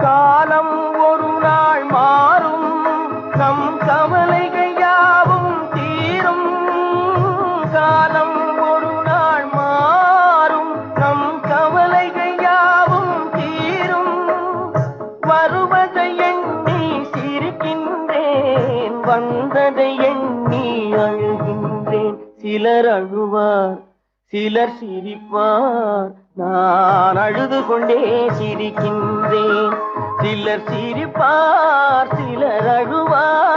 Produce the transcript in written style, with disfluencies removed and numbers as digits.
காலம் ஒரு நாள் மாறும், நம் கவலைகள் யாவும் தீரும். காலம் ஒரு நாள் மாறும், நம் கவலைகள் யாவும் தீரும். வருவதை எண்ணி சிரிக்கின்றேன், வந்ததை எண்ணி அழுகின்றேன். சிலர் அழுவார், சிலர் சிரிப்பார், நான் அழுது கொண்டே சிரிக்கின்றேன். சிலர் சிரிப்பார், சிலர் அழுவார்.